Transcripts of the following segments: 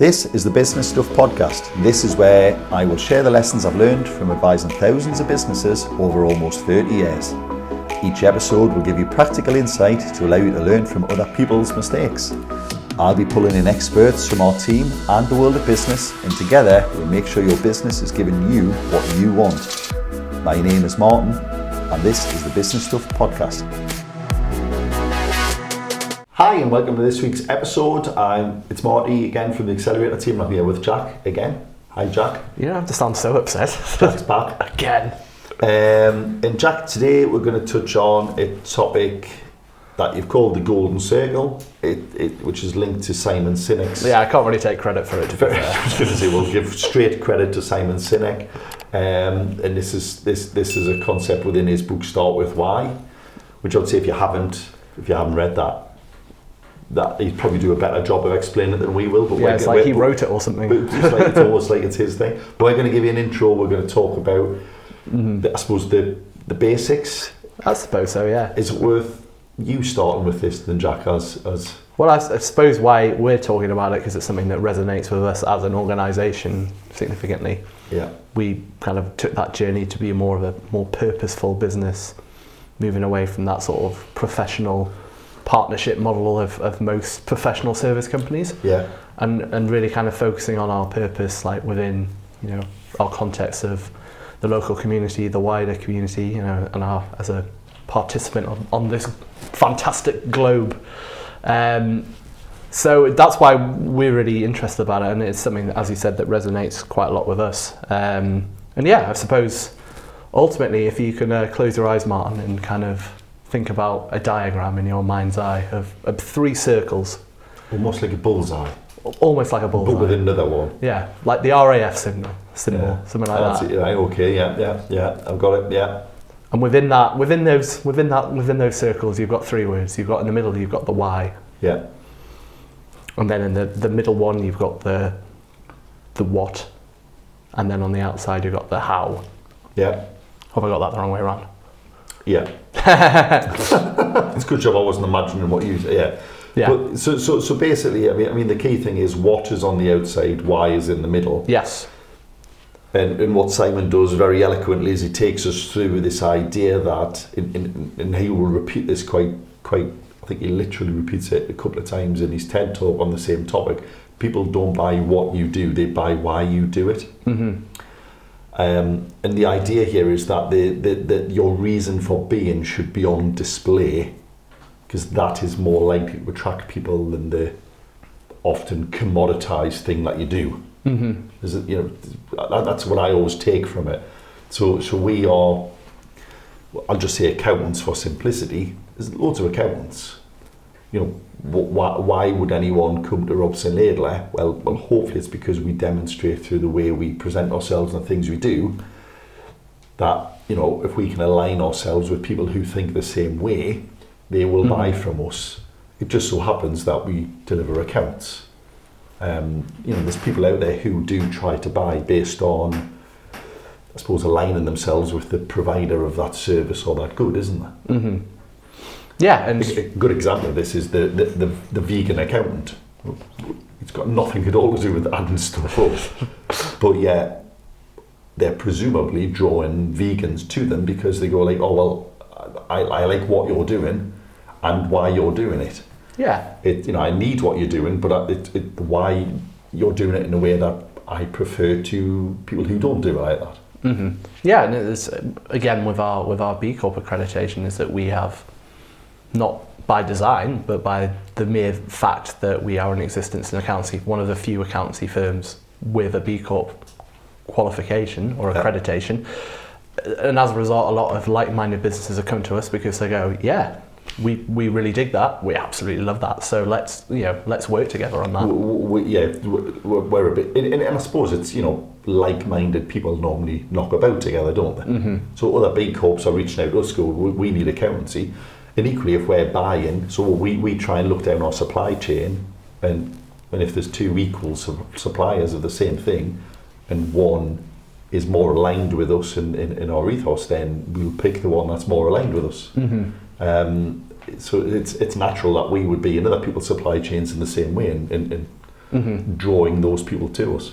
This is the Business Stuff Podcast. This is where I will share the lessons I've learned from advising thousands of businesses over almost 30 years. Each episode will give you practical insight to allow you to learn from other people's mistakes. I'll be pulling in experts from our team and the world of business, and together we'll make sure your business is giving you what you want. My name is Martin, and this is the Business Stuff Podcast. Hi and welcome to this week's episode. It's Marty again from the Accelerator team. I'm here with Jack again. Hi Jack. You don't have to sound so upset. Jack's back. Again. And Jack, today we're going to touch on a topic that you've called the Golden Circle, which is linked to Simon Sinek's... Yeah, I can't really take credit for it, to be fair. I was going to say, we'll give straight credit to Simon Sinek. And this is a concept within his book Start With Why, which I would say if you haven't read that he'd probably do a better job of explaining it than we will. But yeah, it's like he wrote it or something. It's almost like it's his thing. But we're going to give you an intro. We're going to talk about, I suppose, the basics. I suppose so, yeah. Is it worth you starting with this than Jack as? Well, I suppose why we're talking about it, because it's something that resonates with us as an organisation significantly. Yeah. We kind of took that journey to be more of a more purposeful business, moving away from that sort of professional partnership model of most professional service companies. Yeah. And really kind of focusing on our purpose, like within, our context of the local community, the wider community, and our as a participant on this fantastic globe. So that's why we're really interested about it, and it's something that, as you said, that resonates quite a lot with us. And yeah, I suppose ultimately, if you can close your eyes, Martin, and kind of think about a diagram in your mind's eye of 3 circles. Almost like a bullseye. Almost like a bullseye. But with another one. Yeah, like the RAF symbol, yeah. Something like that. It, right, okay, yeah, I've got it, yeah. And within those circles, you've got 3 words. You've got in the middle, you've got the why. Yeah. And then in the middle one, you've got the what, and then on the outside, you've got the how. Yeah. Have I got that the wrong way around? Yeah. It's a good job I wasn't imagining what you said. Yeah. But so basically, I mean the key thing is what is on the outside, why is in the middle. Yes. And what Simon does very eloquently is he takes us through this idea that, and he will repeat this quite. I think he literally repeats it a couple of times in his TED talk on the same topic. People don't buy what you do; they buy why you do it. Mm-hmm. And the idea here is that your reason for being should be on display, because that is more likely to attract people than the often commoditized thing that you do. Mm-hmm. Is it, that's what I always take from it. So we are, I'll just say accountants for simplicity. There's loads of accountants. Why would anyone come to Robson Laidler? Well, hopefully it's because we demonstrate through the way we present ourselves and the things we do that, if we can align ourselves with people who think the same way, they will buy from us. It just so happens that we deliver accounts. There's people out there who do try to buy based on, I suppose, aligning themselves with the provider of that service or that good, isn't there? Mm-hmm. Yeah, and a good example of this is the vegan accountant. It's got nothing at all to do with adding stuff up, but yet they're presumably drawing vegans to them because they go like, oh well, I like what you're doing and why you're doing it. Yeah. I need what you're doing, but why you're doing it in a way that I prefer to people who don't do it like that. Mm-hmm. Yeah, and it's, again with our B Corp accreditation is that we have, not by design, but by the mere fact that we are in existence in accountancy, one of the few accountancy firms with a B Corp qualification or accreditation. And as a result, a lot of like-minded businesses have come to us because they go, yeah, we really dig that, we absolutely love that, so let's work together on that. We're a bit, and I suppose it's, like-minded people normally knock about together, don't they? Mm-hmm. So other B Corps are reaching out to us, go, we need accountancy. And equally, if we're buying, so we try and look down our supply chain, and if there's 2 equal suppliers of the same thing, and one is more aligned with us in our ethos, then we'll pick the one that's more aligned with us. Mm-hmm. So it's natural that we would be in other people's supply chains in the same way, and drawing those people to us.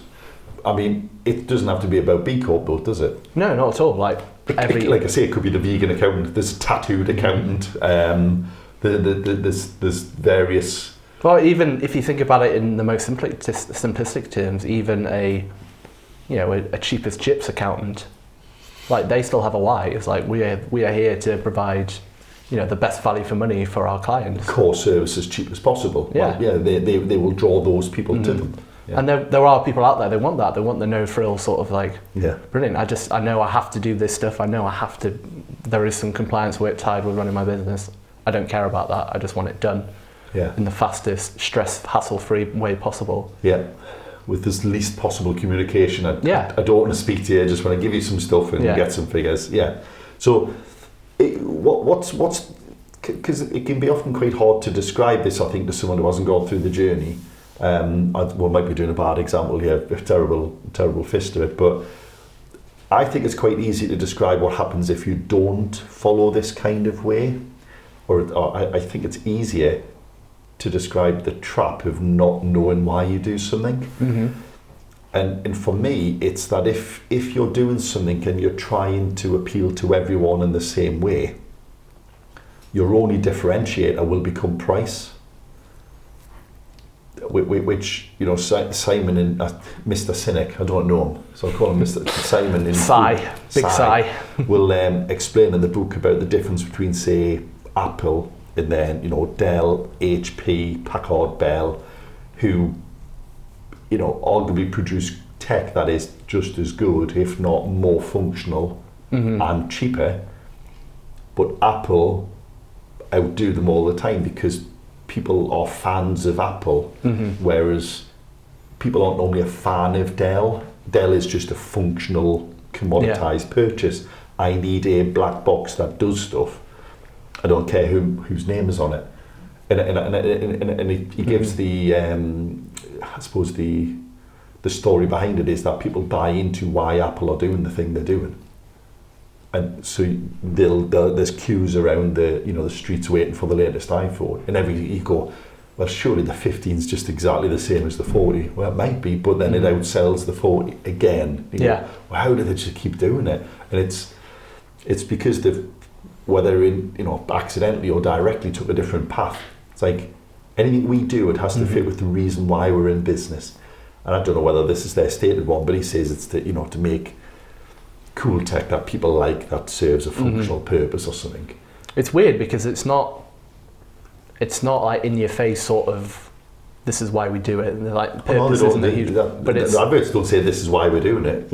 I mean, it doesn't have to be about B Corp though, does it? No, not at all. Like I say, it could be the vegan accountant, there's a tattooed accountant, there's various... Well, even if you think about it in the most simplistic terms, even a cheapest chips accountant, like they still have a why. It's like we are here to provide, the best value for money for our clients. Core service as cheap as possible. Yeah, well, they will draw those people to them. Yeah. And there are people out there, they want that. They want the no frill sort of like, brilliant. I know I have to do this stuff. I know I have to, there is some compliance work tied with running my business. I don't care about that. I just want it done in the fastest, stress, hassle-free way possible. Yeah, with this least possible communication. I don't want to speak to you. I just want to give you some stuff and get some figures. Yeah. So what's, because it can be often quite hard to describe this, I think, to someone who hasn't gone through the journey. I might be doing a bad example here, a terrible fist to it, but I think it's quite easy to describe what happens if you don't follow this kind of way, or I think it's easier to describe the trap of not knowing why you do something. And for me, it's that if you're doing something and you're trying to appeal to everyone in the same way, your only differentiator will become price. Which Simon and Mr. Sinek, I don't know him, so I'll call him Mr. Simon. Big Sigh. Will explain in the book about the difference between, say, Apple and then Dell, HP, Packard Bell, who arguably produce tech that is just as good, if not more functional and cheaper. But Apple outdo them all the time because people are fans of Apple, whereas people aren't normally a fan of Dell. Dell is just a functional, commoditized purchase. I need a black box that does stuff. I don't care whose name is on it. And he gives the, I suppose the story behind it is that people buy into why Apple are doing the thing they're doing. And so there's queues around the streets waiting for the latest iPhone. And you go, well, surely the 15 is just exactly the same as the 40. Well, it might be, but then it outsells the 40 again. Well, how do they just keep doing it? And it's because they've, whether accidentally or directly, took a different path. It's like anything we do, it has to fit with the reason why we're in business. And I don't know whether this is their stated one, but he says it's to make cool tech that people like, that serves a functional purpose or something. It's weird because it's not like in your face sort of, this is why we do it, and like purpose isn't a huge, but it's, the adverts don't say this is why we're doing it.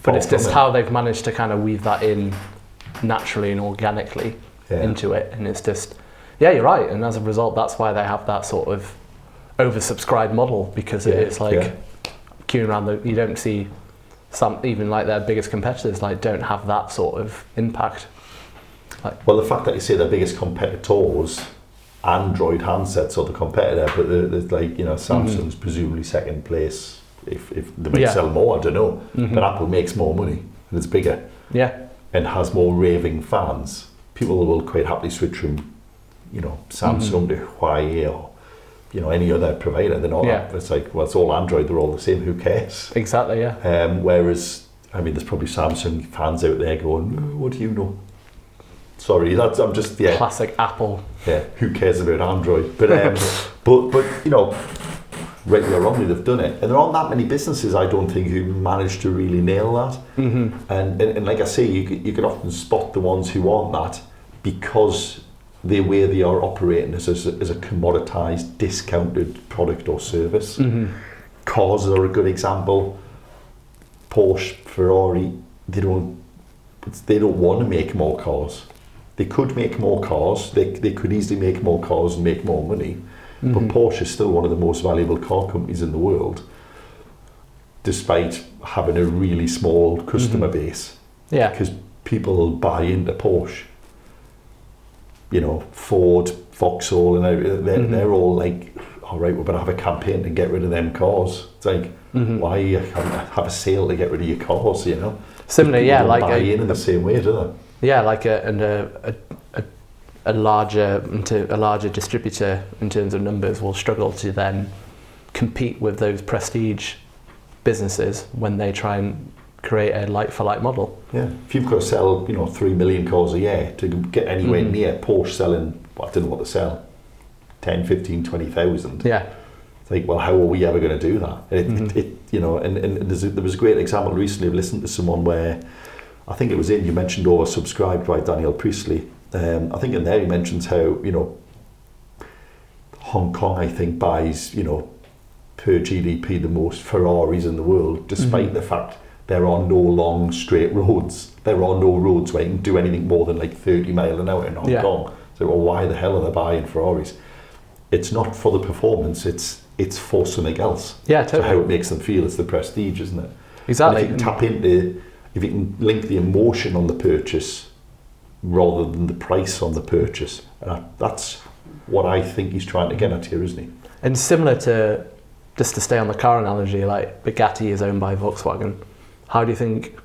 But it's just how they've managed to kind of weave that in naturally and organically into it, and it's just, you're right, and as a result that's why they have that sort of oversubscribed model, because it's like queuing around you don't see some, even like their biggest competitors, like don't have that sort of impact. Well, the fact that you say their biggest competitors, Android handsets are the competitor, but there's like Samsung's presumably second place. If they might sell more, I don't know. But Apple makes more money and it's bigger. And has more raving fans. People will quite happily switch from Samsung to Huawei or any other provider. They're not. It's like, well, it's all Android. They're all the same. Who cares? Exactly. Whereas, I mean, there's probably Samsung fans out there going, "What do you know?" Sorry, I'm just classic Apple. Who cares about Android? But rightly or wrongly, they've done it, and there aren't that many businesses, I don't think, who manage to really nail that. And like I say, you can often spot the ones who aren't that because the way they are operating is as a commoditized, discounted product or service. Cars are a good example. Porsche, Ferrari, they don't want to make more cars. They could make more cars. They could easily make more cars and make more money. But Porsche is still one of the most valuable car companies in the world, despite having a really small customer base. Because people buy into Porsche. Ford, Vauxhall, and they're all like, all right, we're going to have a campaign to get rid of them cars. It's like, why have a sale to get rid of your cars, Similarly, like buy in the same way, do they? Like a larger distributor in terms of numbers will struggle to then compete with those prestige businesses when they try and create a like-for-like model. Yeah, if you've got to sell, 3 million cars a year to get anywhere near Porsche selling, I don't know what to sell, 10, 15, 20,000. Yeah. It's like, well, how are we ever going to do that? And there was a great example recently of listening to someone where, I think it was you mentioned Oversubscribed by Daniel Priestley. I think in there he mentions how, Hong Kong, I think, buys, per GDP the most Ferraris in the world, despite the fact there are no long straight roads. There are no roads where you can do anything more than like 30 mile an hour in Hong Kong. So, well, why the hell are they buying Ferraris? It's not for the performance, it's for something else. Yeah, totally. So how it makes them feel, it's the prestige, isn't it? Exactly. And if you can link the emotion on the purchase rather than the price on the purchase, that's what I think he's trying to get at here, isn't he? And similar to, just to stay on the car analogy, like Bugatti is owned by Volkswagen. How do you think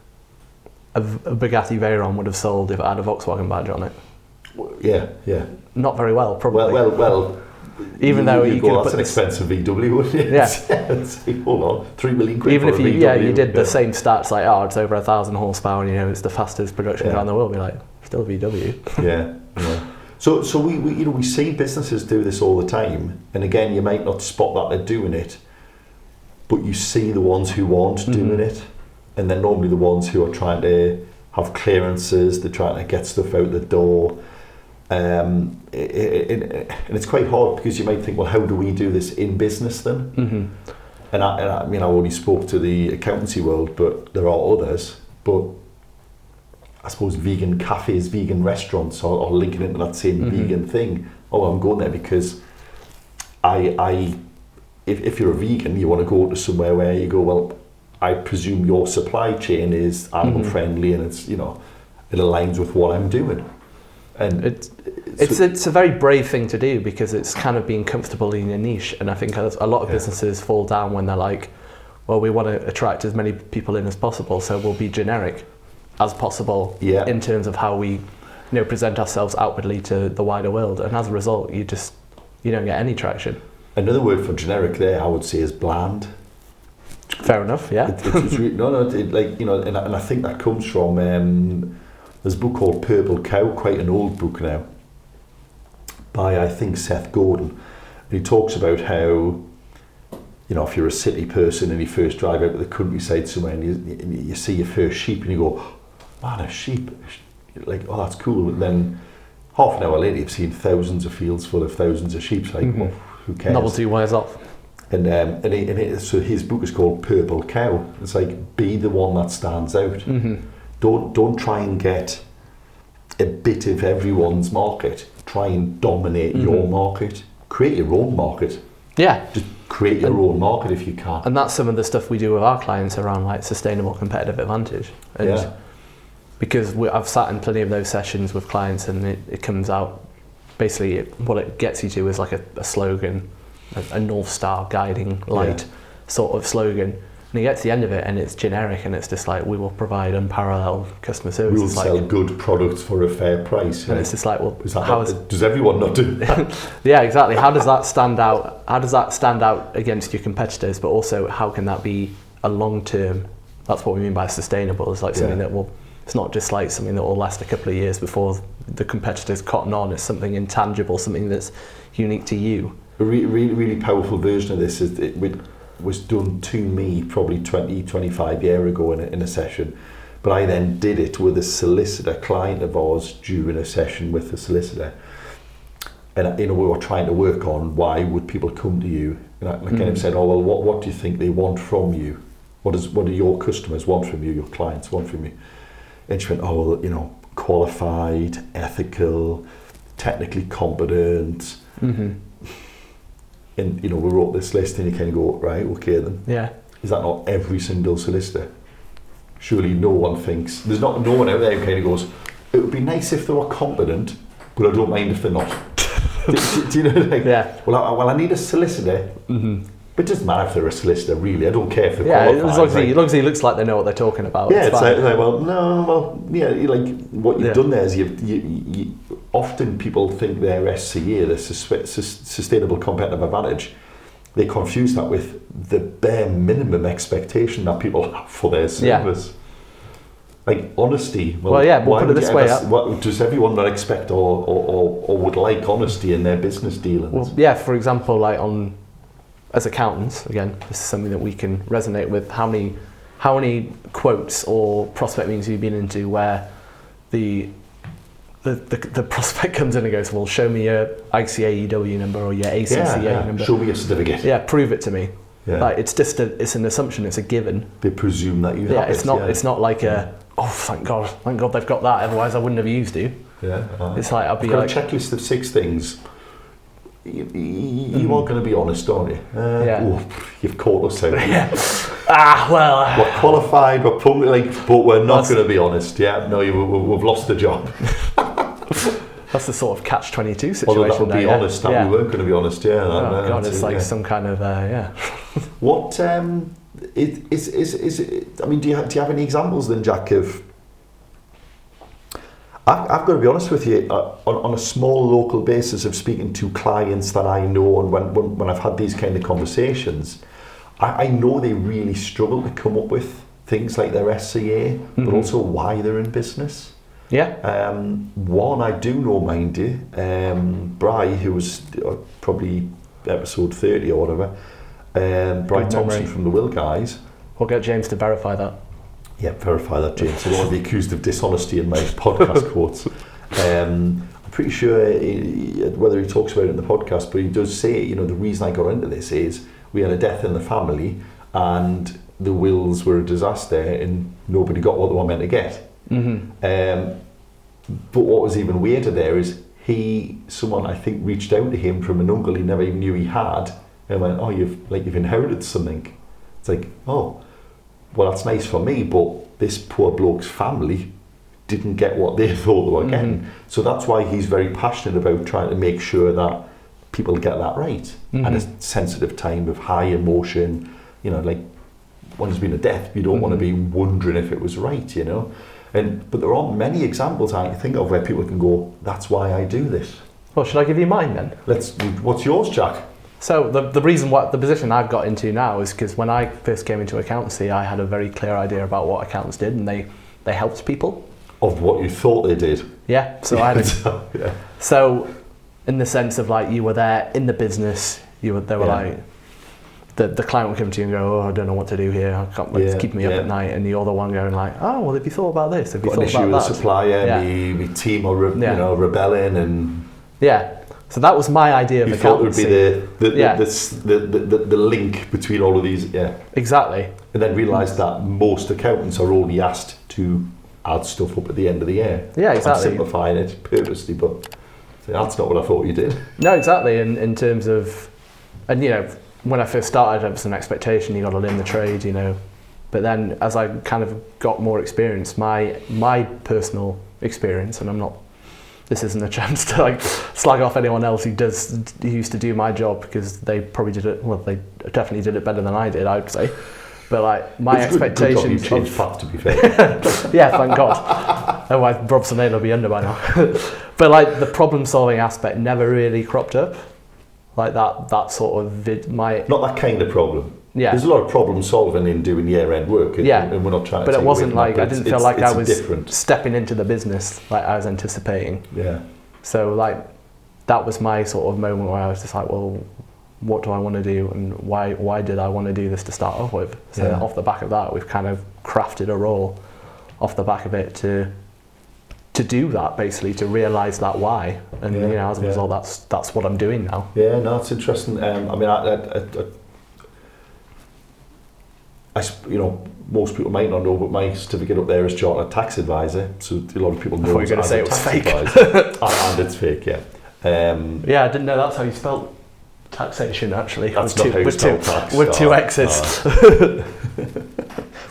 a Bugatti Veyron would have sold if it had a Volkswagen badge on it? Yeah. Not very well, probably. Well. Even though you could that's an expensive VW, wouldn't it? Yeah. It's like, hold on, 3 million quid. Even for if a you, VW. you did the same stats, like, it's over 1,000 horsepower, and it's the fastest production car in the world. Be like, still a VW. Yeah. So we see businesses do this all the time, and again, you might not spot that they're doing it, but you see the ones who aren't doing it, and they're normally the ones who are trying to have clearances, they're trying to get stuff out the door. And it's quite hard because you might think, well, how do we do this in business then? And I mean, I only spoke to the accountancy world, but there are others. But I suppose vegan cafes, vegan restaurants are linking into that same vegan thing. Oh, I'm going there because if you're a vegan, you want to go to somewhere where you go, well, I presume your supply chain is animal friendly and it's, it aligns with what I'm doing. And it's a very brave thing to do because it's kind of being comfortable in your niche, and I think a lot of businesses fall down when they're like, well, we want to attract as many people in as possible, so we'll be generic as possible in terms of how we present ourselves outwardly to the wider world, and as a result you don't get any traction. Another word for generic there I would say is bland. Fair enough. Yeah. And I think that comes from there's a book called Purple Cow, quite an old book now, by I think Seth Godin. And he talks about how, if you're a city person and you first drive out to the countryside somewhere and you see your first sheep and you go, man, a sheep, like, oh, that's cool. And then half an hour later you've seen thousands of fields full of thousands of sheep. Like, well, who cares? Novelty wears off. So his book is called Purple Cow. It's like, be the one that stands out. Don't try and get a bit of everyone's market. Try and dominate your market. Create your own market. Yeah. Just create your own market if you can. And that's some of the stuff we do with our clients around like sustainable competitive advantage. And because I've sat in plenty of those sessions with clients, and it comes out, basically what it gets you to is like a slogan, a North Star guiding light sort of slogan. And you get to the end of it and it's generic, and it's just like, we will provide unparalleled customer service. We'll sell good products for a fair price. And it's just like, well, does everyone not do that? Yeah, exactly. How does that stand out? How does that stand out against your competitors? But also, how can that be a long-term? That's what we mean by sustainable. It's like something that will. It's not just like something that will last a couple of years before the competitors cotton on. It's something intangible, something that's unique to you. A really powerful version of this is was done to me probably 25 years ago in a session, but I then did it with a solicitor client of ours during a session with the solicitor, and we were trying to work on why would people come to you, and I kind of said, oh well, what do you think they want from you? What do your customers want from you, your clients want from you? And she went, oh well, qualified, ethical, technically competent. And we wrote this list, and you kind of go, right, okay then. Yeah. Is that not every single solicitor? Surely no one thinks, there's no one out there who kind of goes, it would be nice if they were competent, but I don't mind if they're not. do you know? Like, well, I need a solicitor, but it doesn't matter if they're a solicitor, really. I don't care if they're qualified. As long as he looks like they know what they're talking about. Yeah, it's like, what you've done there is you often people think their SCA, the Sustainable Competitive Advantage, they confuse that with the bare minimum expectation that people have for their service. Like honesty. We'll put it this way. What, does everyone not expect or would like honesty in their business dealings? Well, for example, like as accountants, again, this is something that we can resonate with. How many quotes or prospect meetings have you been into where the prospect comes in and goes, well, show me your ICAEW number or your ACCA number. Show me your certificate. Yeah, prove it to me. Yeah. Like it's an assumption, it's a given. They presume that you have it. It's not like thank God they've got that, otherwise I wouldn't have used you. Yeah. It's like I've got a checklist of 6 things. You are going to be honest, aren't you? You've caught us out. We're qualified, we're public, but we're not going to be honest. Yeah, no, we've lost the job. That's the sort of catch-22 situation. Although that would be honest, that we weren't going to be honest. Yeah. God, it's like some kind of What is it? I mean, do you have any examples then, Jack? Of I've got to be honest with you, on a small local basis of speaking to clients that I know, and when I've had these kind of conversations, I know they really struggle to come up with things like their SCA, but also why they're in business. Yeah. One I do know, mind you, Bri, who was probably episode 30 or whatever, Bri Thompson from the Will Guys. We'll get James to verify that. Yeah, verify that, James. I don't want to be accused of dishonesty in my podcast quotes. I'm pretty sure whether he talks about it in the podcast, but he does say, the reason I got into this is we had a death in the family and the wills were a disaster and nobody got what they were meant to get. But what was even weirder there is someone I think reached out to him from an uncle he never even knew he had and went, oh, you've inherited something. It's like, oh, well, that's nice for me, but this poor bloke's family didn't get what they thought they were getting. So that's why he's very passionate about trying to make sure that people get that right at a sensitive time of high emotion. Like when there's been a death, you don't want to be wondering if it was right, But there aren't many examples I can think of where people can go, that's why I do this. Well, should I give you mine then? What's yours, Jack? So the reason why the position I've got into now is because when I first came into accountancy, I had a very clear idea about what accountants did, and they helped people. Of what you thought they did. Yeah. So So in the sense of like you were there in the business, like the client would come to you and go, oh, I don't know what to do here. I can't, it's keeping me up at night, and you're the one going like, oh, well, have you thought about this? Have you thought about that? Got an issue with the supplier, my team are rebelling and So that was my idea of accountancy. You thought it would be the link between all of these, Exactly. And then realised that most accountants are only asked to add stuff up at the end of the year. Yeah, exactly. I'm simplifying it purposely, but that's not what I thought you did. No, exactly. In terms of, and when I first started, there was an expectation you got to learn the trade, But then as I kind of got more experience, my personal experience, and this isn't a chance to like slag off anyone else who used to do my job, because they probably did it, well, they definitely did it better than I did, I would say. But like my expectations... Good job you changed path, to be fair. Yeah, thank God. Otherwise Robson Laidler will be under by now. But like the problem solving aspect never really cropped up. Like that sort of not that kind of problem. Yeah, there's a lot of problem solving in doing year-end work. And we're not trying. But it wasn't like I didn't feel like I was different. Stepping into the business like I was anticipating. Yeah. So like that was my sort of moment where I was just like, well, what do I want to do, and why did I want to do this to start off with? So off the back of that, we've kind of crafted a role off the back of it to do that, basically, to realise that why, and as a result, that's what I'm doing now. Yeah, no, it's interesting. I mean, most people might not know, but my certificate up there is Chartered Tax Advisor, so a lot of people know. I thought you were going to say it was fake. And it's fake, yeah. I didn't know that's how you spelled taxation, actually. That's not how you spell tax. With two X's.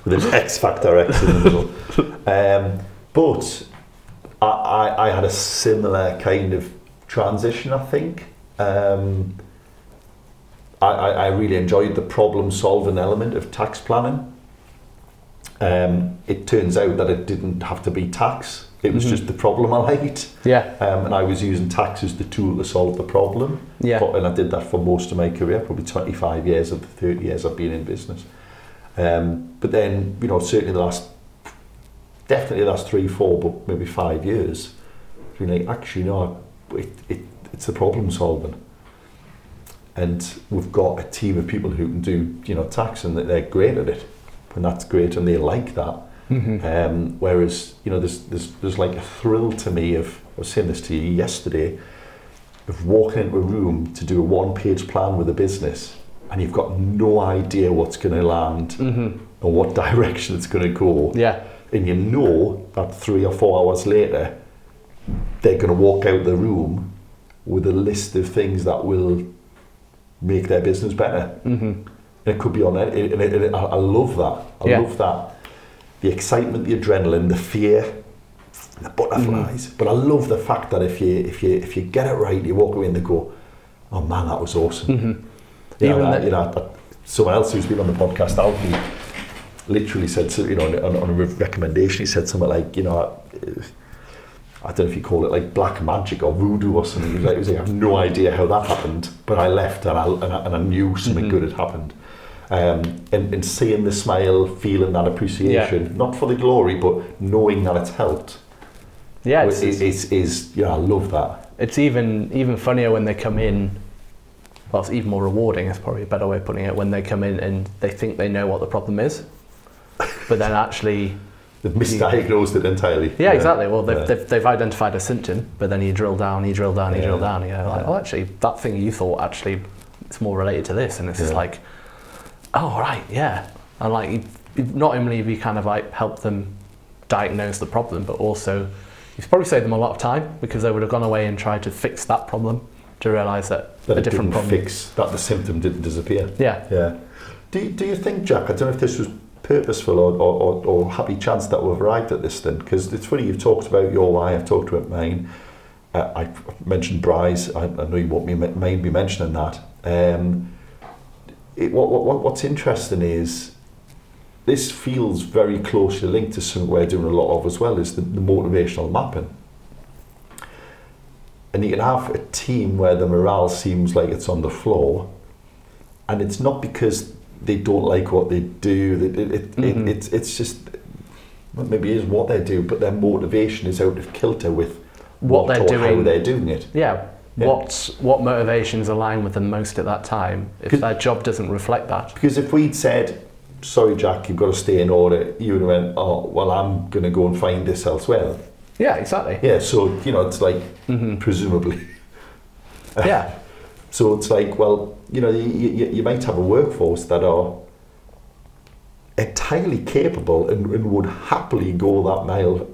With an X factor X in the middle. But I had a similar kind of transition, I think. I really enjoyed the problem-solving element of tax planning. It turns out that it didn't have to be tax. It was just the problem I liked. Yeah. And I was using tax as the tool to solve the problem. Yeah. And I did that for most of my career, probably 25 years of the 30 years I've been in business. But then, certainly definitely the last 3, 4, but maybe 5 years, being like, actually, no, it's the problem solving. And we've got a team of people who can do, tax, and they're great at it. And that's great, and they like that. Whereas, there's like a thrill to me I was saying this to you yesterday, of walking into a room to do a 1-page plan with a business, and you've got no idea what's going to land or what direction it's going to go. Yeah. And you know that 3 or 4 hours later, they're going to walk out the room with a list of things that will make their business better. And it could be on it. And I love that. I love that. The excitement, the adrenaline, the fear, the butterflies. But I love the fact that if you get it right, you walk away and they go, "Oh man, that was awesome." Someone else who's been on the podcast, Alfie, literally said, on a recommendation, he said something like, I don't know if you call it like black magic or voodoo or something. He was like, I have no idea how that happened, but I left and I knew something good had happened. And seeing the smile, feeling that appreciation, not for the glory, but knowing that it's helped. Yeah, I love that. It's even funnier when they come in. Well, it's even more rewarding. It's probably a better way of putting it. When they come in and they think they know what the problem is, but then actually they've misdiagnosed it entirely. Yeah, exactly. Well, they've identified a symptom, but then you drill down. You drill down. Like, well, actually, that thing you thought actually it's more related to this, and it's just like, oh right, yeah. And like, not only have you kind of like helped them diagnose the problem, but also you've probably saved them a lot of time, because they would have gone away and tried to fix that problem to realise that a different problem. Fix that the symptom didn't disappear. Yeah. Do you think, Jack? I don't know if this was purposeful or happy chance that we've arrived at this then, because it's funny, you've talked about your why, I've talked about mine. I mentioned Bry's. I know you won't mind me mentioning that. What's interesting is this feels very closely linked to something we're doing a lot of as well, is the motivational mapping. And you can have a team where the morale seems like it's on the floor, and it's not because they don't like what they do. It's just, well, maybe it is what they do, but their motivation is out of kilter with what they're doing, how they're doing it. Yeah. What motivations align with them most at that time, if their job doesn't reflect that. Because if we'd said, sorry Jack, you've got to stay in order, you would have went, oh, well, I'm going to go and find this elsewhere. Yeah, exactly. Yeah, so, it's like, presumably. Yeah. So it's like, well, you might have a workforce that are entirely capable and would happily go that mile,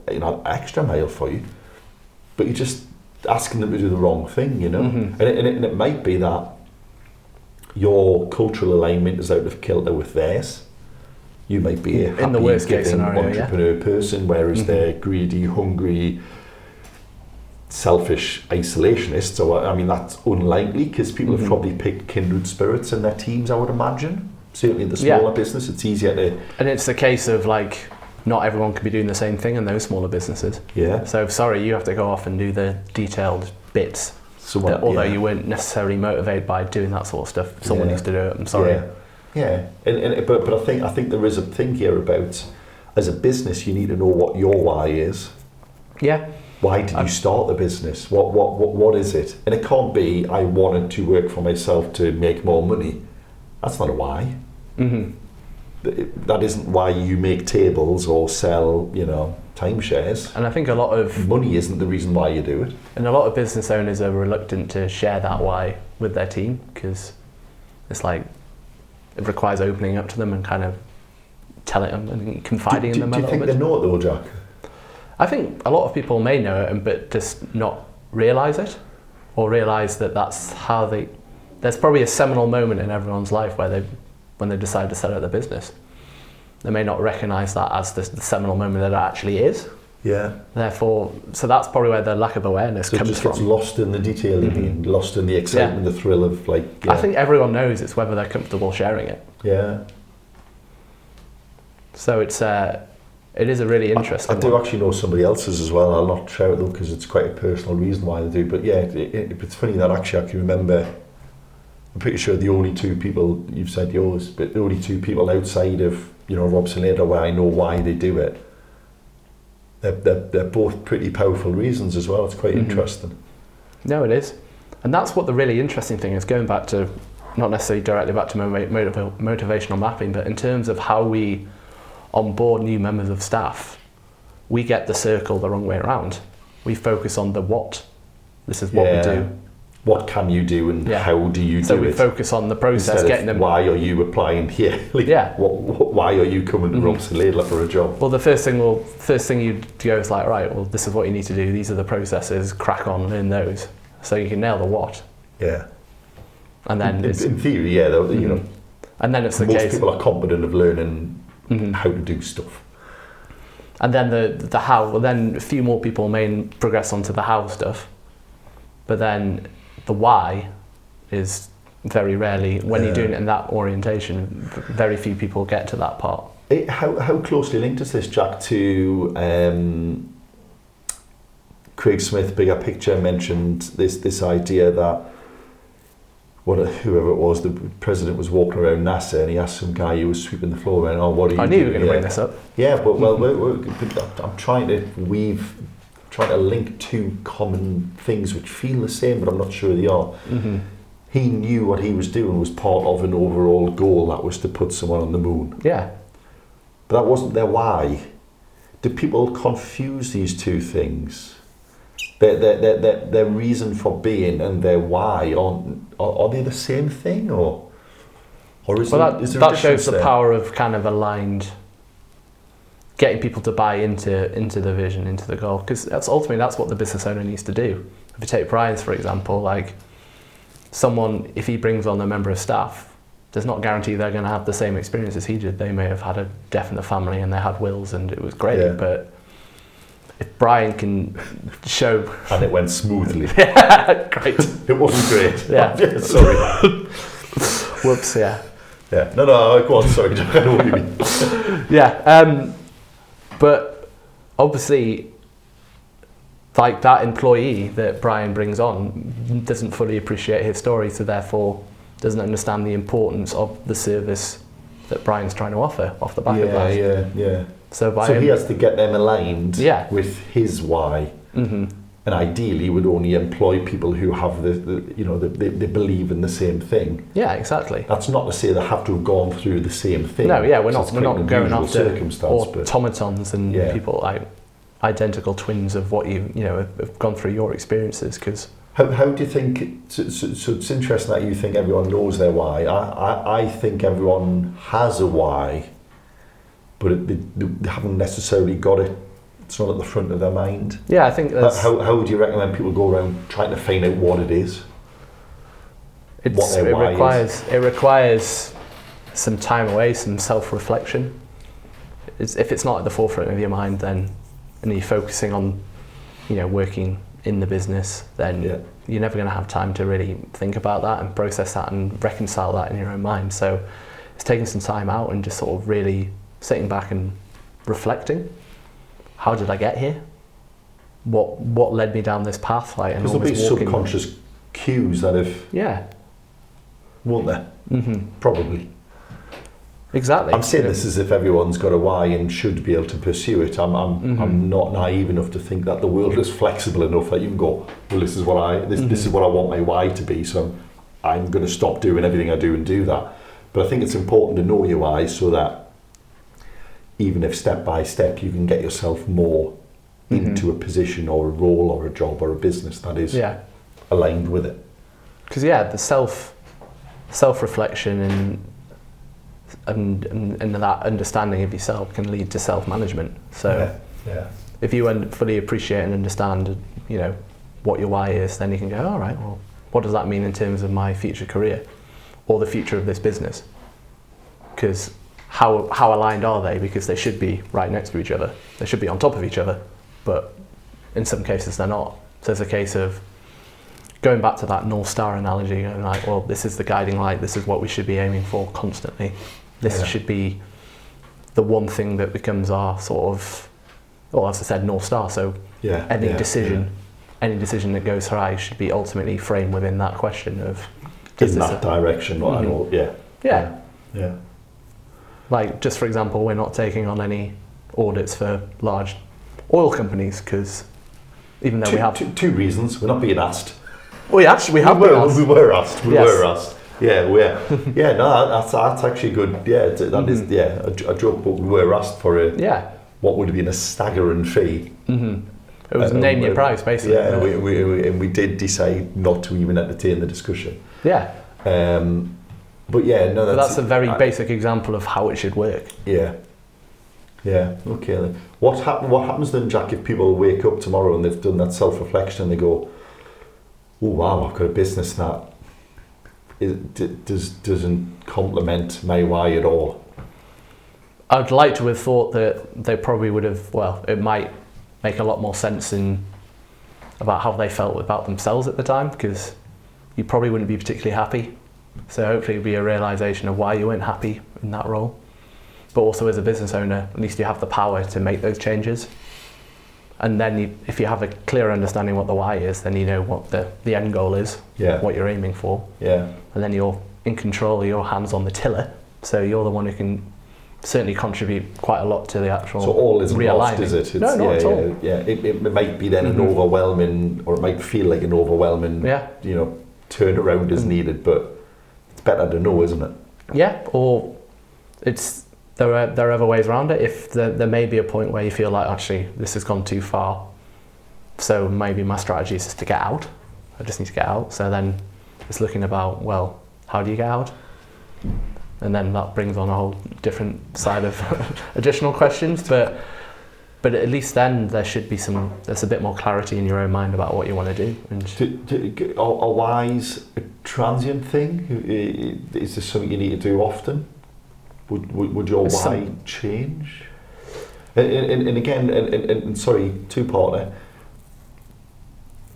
extra mile for you, but you're just asking them to do the wrong thing, And it might be that your cultural alignment is out of kilter with theirs. You might be a happy, giving entrepreneur person, whereas they're greedy, hungry, selfish isolationists. So I mean, that's unlikely, because people have probably picked kindred spirits in their teams, I would imagine. Certainly in the smaller business, it's easier to... And it's a case of like, not everyone can be doing the same thing in those smaller businesses. Yeah. So sorry, you have to go off and do the detailed bits. Although you weren't necessarily motivated by doing that sort of stuff. Someone needs to do it. I'm sorry. Yeah. But I think there is a thing here about, as a business, you need to know what your why is. Yeah. Why did you start the business? What is it? And it can't be, I wanted to work for myself to make more money. That's not a why. That isn't why you make tables or sell, timeshares. And I think a lot of... Money isn't the reason why you do it. And a lot of business owners are reluctant to share that why with their team, because it's like, it requires opening up to them and kind of telling them and confiding in them a little bit. Do you think they know it though, Jack? I think a lot of people may know it, but just not realise it, or realise that that's how they... There's probably a seminal moment in everyone's life when they decide to set up their business. They may not recognise that as the seminal moment that it actually is. Yeah. Therefore, so that's probably where the lack of awareness comes from. It's lost in the detail, lost in the excitement, the thrill of like... I think everyone knows, it's whether they're comfortable sharing it. Yeah. So it is a really interesting I do one. actually know somebody else's as well. I'll not share it though because it's quite a personal reason why they do. But yeah, it's funny that actually I can remember. I'm pretty sure the only two people, you've said yours, but the only two people outside of Robson Laidler where I know why they do it. They're both pretty powerful reasons as well. It's quite interesting. No, it is, and that's what the really interesting thing is. Going back to not necessarily directly back to motivational mapping, but in terms of how we onboard new members of staff, we get the circle the wrong way around. We focus on the what. This is what we do. What can you do and how do you do it? So we focus on the process, instead getting of them. Why are you applying here? Why are you coming to Robson Laidler for a job? Well, the first thing you go is like, right, well, this is what you need to do. These are the processes. Crack on, learn those, so you can nail the what. Yeah. And then in theory, yeah, and then it's the most case. people are competent of learning how to do stuff. And then the how. Well, then a few more people may progress onto the how stuff, but then the why is very rarely, when you're doing it in that orientation, very few people get to that part. How closely linked is this, Jack, to Craig Smith, Bigger Picture, mentioned this idea that whoever it was, the president was walking around NASA and he asked some guy who was sweeping the floor around, "Oh, what are you doing?" I knew you were going to bring this up. Yeah, but I'm trying to link two common things which feel the same, but I'm not sure they are. He knew what he was doing was part of an overall goal that was to put someone on the moon. Yeah. But that wasn't their why. Do people confuse these two things? Their reason for being and their why, are they the same thing, or is there a that shows the there? power of kind of aligned, getting people to buy into the vision, into the goal, because that's what the business owner needs to do. If you take Brian's, for example, like someone, if he brings on a member of staff, there's not guarantee they're going to have the same experience as he did. They may have had a death in the family and they had wills and it was great, but if Brian can show... And it went smoothly. Great. It wasn't great. Yeah. Sorry. Whoops, yeah. Yeah. No, go on, sorry. I know what you mean. Yeah. But obviously, like that employee that Brian brings on doesn't fully appreciate his story, so therefore doesn't understand the importance of the service that Brian's trying to offer off the back of that. Yeah. So he has to get them aligned with his why, and ideally would only employ people who have they believe in the same thing. Yeah, exactly. That's not to say they have to have gone through the same thing. No, we're not going after but automatons and people like identical twins of what have gone through your experiences. Because how do you think? So it's interesting that you think everyone knows their why. I think everyone has a why, but they haven't necessarily got it. It's not at the front of their mind. Yeah, I think that's... How would you recommend people go around trying to find out what it is? It requires some time away, some self-reflection. If it's not at the forefront of your mind, then and you're focusing on, working in the business, then you're never going to have time to really think about that and process that and reconcile that in your own mind. So it's taking some time out and just sort of really sitting back and reflecting. How did I get here? What led me down this path? Because there'll be subconscious cues that won't there? Probably. Exactly. I'm saying this as if everyone's got a why and should be able to pursue it. I'm not naive enough to think that the world is flexible enough that you can go, well, this is what I want my why to be, so I'm going to stop doing everything I do and do that. But I think it's important to know your why so that even if step by step you can get yourself more into a position or a role or a job or a business that is aligned with it. Because the self-reflection and that understanding of yourself can lead to self-management. So if you fully appreciate and understand, what your why is, then you can go, all right, well, what does that mean in terms of my future career or the future of this business? Because how aligned are they? Because they should be right next to each other. They should be on top of each other, but in some cases they're not. So it's a case of going back to that North Star analogy and like, well, this is the guiding light. This is what we should be aiming for constantly. This should be the one thing that becomes our sort of, well, as I said, North Star. So any decision that goes high should be ultimately framed within that question of, in that direction, not at all. Yeah. Like, just for example, we're not taking on any audits for large oil companies because even though we have two reasons, we're not being asked. We were asked. We were asked. Yeah, no, that's actually good. Yeah, that is a joke, but we were asked for what would have been a staggering fee. It was name your price, basically. Yeah, we did decide not to even entertain the discussion. Yeah. But that's a very basic example of how it should work. Yeah. Okay. Then. What happens then, Jack, if people wake up tomorrow and they've done that self-reflection and they go, "Oh wow, I've got a business that doesn't complement my why at all." I'd like to have thought that they probably would have. Well, it might make a lot more sense about how they felt about themselves at the time, because you probably wouldn't be particularly happy. So hopefully it'll be a realisation of why you weren't happy in that role. But also as a business owner, at least you have the power to make those changes. And then if you have a clear understanding what the why is, then you know what the end goal is, what you're aiming for. Yeah. And then you're in control, your hands on the tiller. So you're the one who can certainly contribute quite a lot to the actual So all isn't lost, is it? No, not at all. Yeah. It might be then an overwhelming, or it might feel like an overwhelming, turnaround is needed, but it's better to know, isn't it? Yeah, or there are other ways around it. If there may be a point where you feel like, actually, this has gone too far, so maybe my strategy is just to get out. I just need to get out. So then it's looking about, well, how do you get out? And then that brings on a whole different side of additional questions. But at least then there's a bit more clarity in your own mind about what you want to do. And are why's a transient thing? Is this something you need to do often? Would your why change? And again, and sorry, two-parter.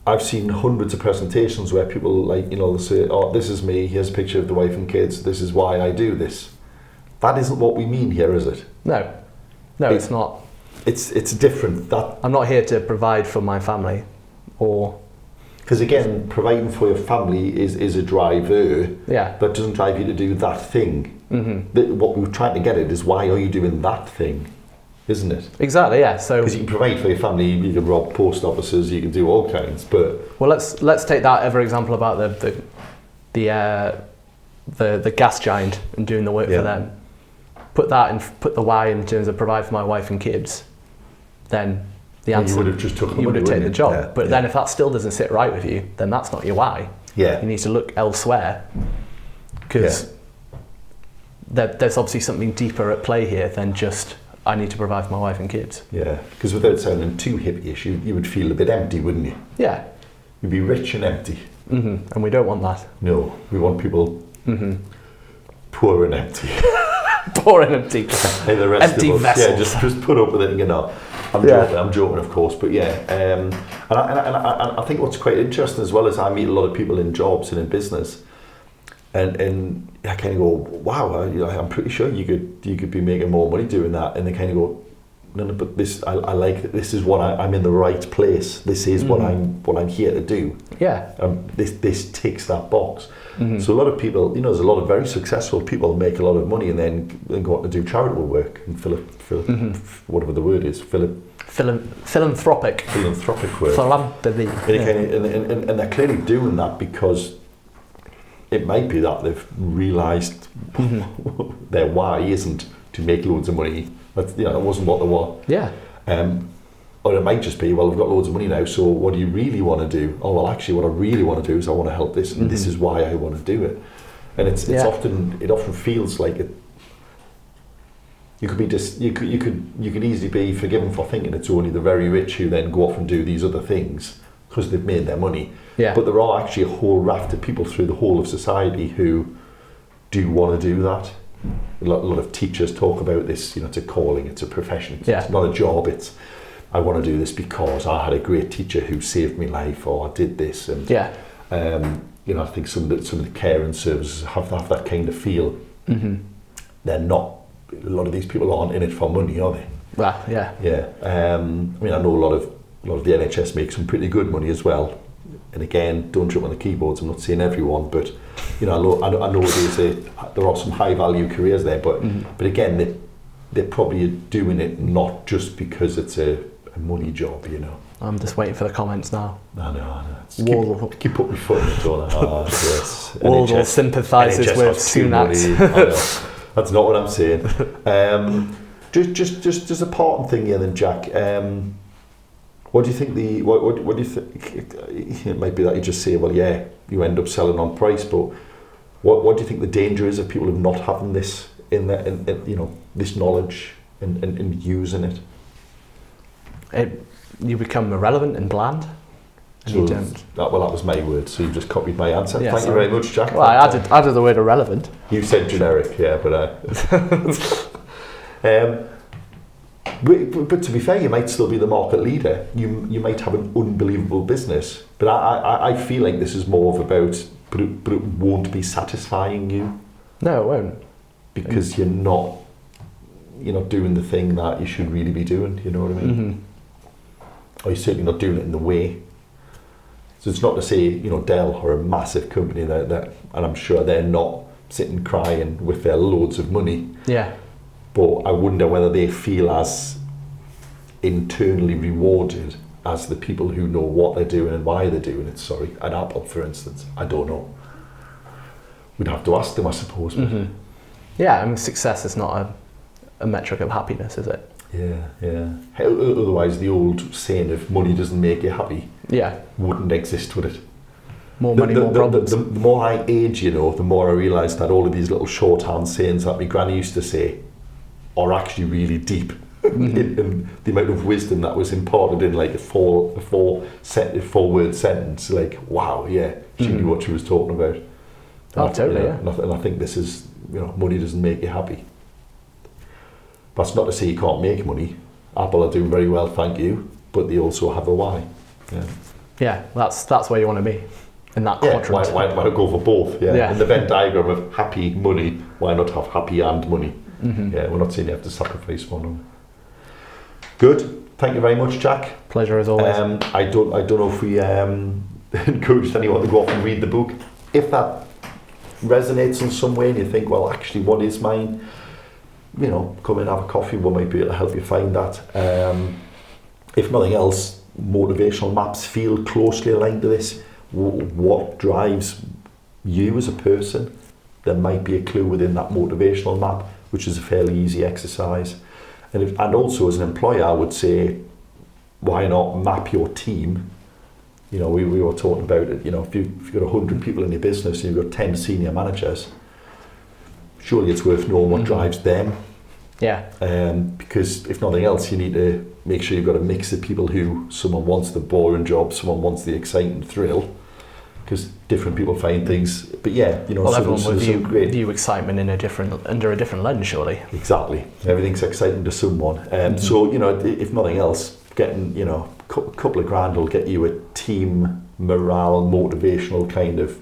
I've seen hundreds of presentations where people they say, "Oh, this is me. Here's a picture of the wife and kids. This is why I do this." That isn't what we mean here, is it? No, it's not. It's different. I'm not here to provide for my family, or because again, providing for your family is a driver. Yeah. That doesn't drive you to do that thing. What we're trying to get at is, why are you doing that thing? Isn't it? Exactly, yeah. So because you can provide for your family, you can rob post offices, you can do all kinds. But let's take that other example about the gas giant and doing the work for them. Put the why in terms of provide for my wife and kids. Then the answer, you would have just took the money, you would have taken the job. Yeah, but then if that still doesn't sit right with you, then that's not your why. Yeah. You need to look elsewhere, because there's obviously something deeper at play here than just, I need to provide for my wife and kids. Yeah, because without sounding too hippie-ish, you would feel a bit empty, wouldn't you? Yeah. You'd be rich and empty. And we don't want that. No, we want people poor and empty. Poor and empty. Hey, the rest empty of us, vessels. just put up with it, I'm joking, of course, but and I think what's quite interesting as well is I meet a lot of people in jobs and in business, and I kind of go, wow, I'm pretty sure you could be making more money doing that, and they kind of go, no, but this I like that. This is what I'm in the right place. This is what I'm here to do. Yeah. This ticks that box. So a lot of people, there's a lot of very successful people make a lot of money and then go on to do charitable work and whatever the word is, philanthropic work. Philanthropy. And they're clearly doing that because it might be that they've realised their why isn't to make loads of money. That wasn't what they were. Yeah. Or it might just be, well, I've got loads of money now, so what do you really want to do? Oh, well, actually, what I really want to do is I want to help this, and this is why I want to do it. And it often feels like it. You could easily be forgiven for thinking it's only the very rich who then go off and do these other things because they've made their money. Yeah. But there are actually a whole raft of people through the whole of society who do want to do that. A lot of teachers talk about this. It's a calling, it's a profession. It's not a job. It's, I want to do this because I had a great teacher who saved me life, or I did this. And I think some of the care and services have that kind of feel. They're not a lot of these people aren't in it for money, are they? Well, yeah. Yeah. I mean, I know a lot of the NHS make some pretty good money as well. And again, don't jump on the keyboards. I'm not saying everyone, but you know, I know there are some high value careers there. But but again, they're probably doing it not just because it's a money job, you know. I'm just waiting for the comments now. I know. Wardle. Keep putting my foot in it, don't I? Oh, yes. Wardle sympathises NHS with has too Sunak. many. That's not what I'm saying. Just a parting thing here then, Jack. What do you think what do you think? It might be that you just say, well, yeah, you end up selling on price, but what do you think the danger is of people of not having this in you know, this knowledge and using it? You become irrelevant and bland. And you don't. That was my word, so you just copied my answer. Yeah, Thank you very much, Jack. Well, I added the word irrelevant. You said generic, yeah, but but to be fair, you might still be the market leader. You might have an unbelievable business, but I feel like this is more of about, but it won't be satisfying you. No, it won't. Because you're not doing the thing that you should really be doing. You know what I mean? Mm-hmm. Or you're certainly not doing it in the way. So it's not to say, you know, Dell are a massive company that and I'm sure they're not sitting crying with their loads of money. Yeah. But I wonder whether they feel as internally rewarded as the people who know what they're doing and why they're doing it. Sorry, at Apple, for instance. I don't know. We'd have to ask them, I suppose. Mm-hmm. Yeah, I mean, success is not a metric of happiness, is it? Yeah. Otherwise, the old saying of money doesn't make you happy wouldn't exist, would it? More money, more problems. The more I age, you know, the more I realise that all of these little shorthand sayings that my granny used to say are actually really deep. In the amount of wisdom that was imparted in like a four-word sentence. Like, wow, yeah, she knew what she was talking about. Totally, yeah. And I think this is, you know, money doesn't make you happy. That's not to say you can't make money. Apple are doing very well, thank you, but they also have a why. Yeah, that's where you want to be, in that quadrant. Why not go for both? Yeah. In the Venn diagram of happy money, why not have happy and money? Mm-hmm. Yeah, we're not saying you have to sacrifice one. Good. Thank you very much, Jack. Pleasure as always. I don't know if we encouraged anyone to go off and read the book. If that resonates in some way and you think, well, actually, what is mine? You know, come and have a coffee. We might be able to help you find that. If nothing else, motivational maps feel closely aligned to this. What drives you as a person? There might be a clue within that motivational map, which is a fairly easy exercise. And also as an employer, I would say, why not map your team? You know, we were talking about it. You know, if you've got 100 people in your business and you've got 10 senior managers, surely it's worth knowing what drives them. Yeah. Because if nothing else, you need to make sure you've got a mix of people who someone wants the boring job, someone wants the exciting thrill. Because different people find things, but yeah, you know, well, everyone would view excitement under a different lens, surely. Exactly, everything's exciting to someone. So you know, if nothing else, getting a couple of grand will get you a team morale, motivational kind of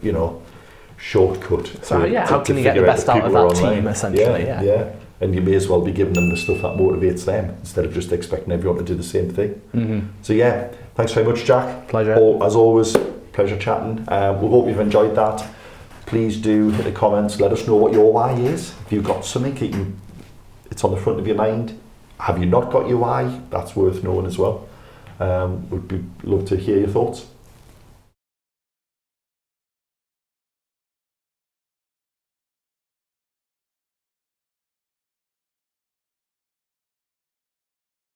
shortcut. So how can you get the best out of that team, essentially? Yeah. And you may as well be giving them the stuff that motivates them instead of just expecting everyone to do the same thing. Mm-hmm. So yeah, thanks very much, Jack. Pleasure. As always. Pleasure chatting. We hope you've enjoyed that. Please do hit the comments. Let us know what your why is. If you've got something, it's on the front of your mind. Have you not got your why? That's worth knowing as well. We'd love to hear your thoughts.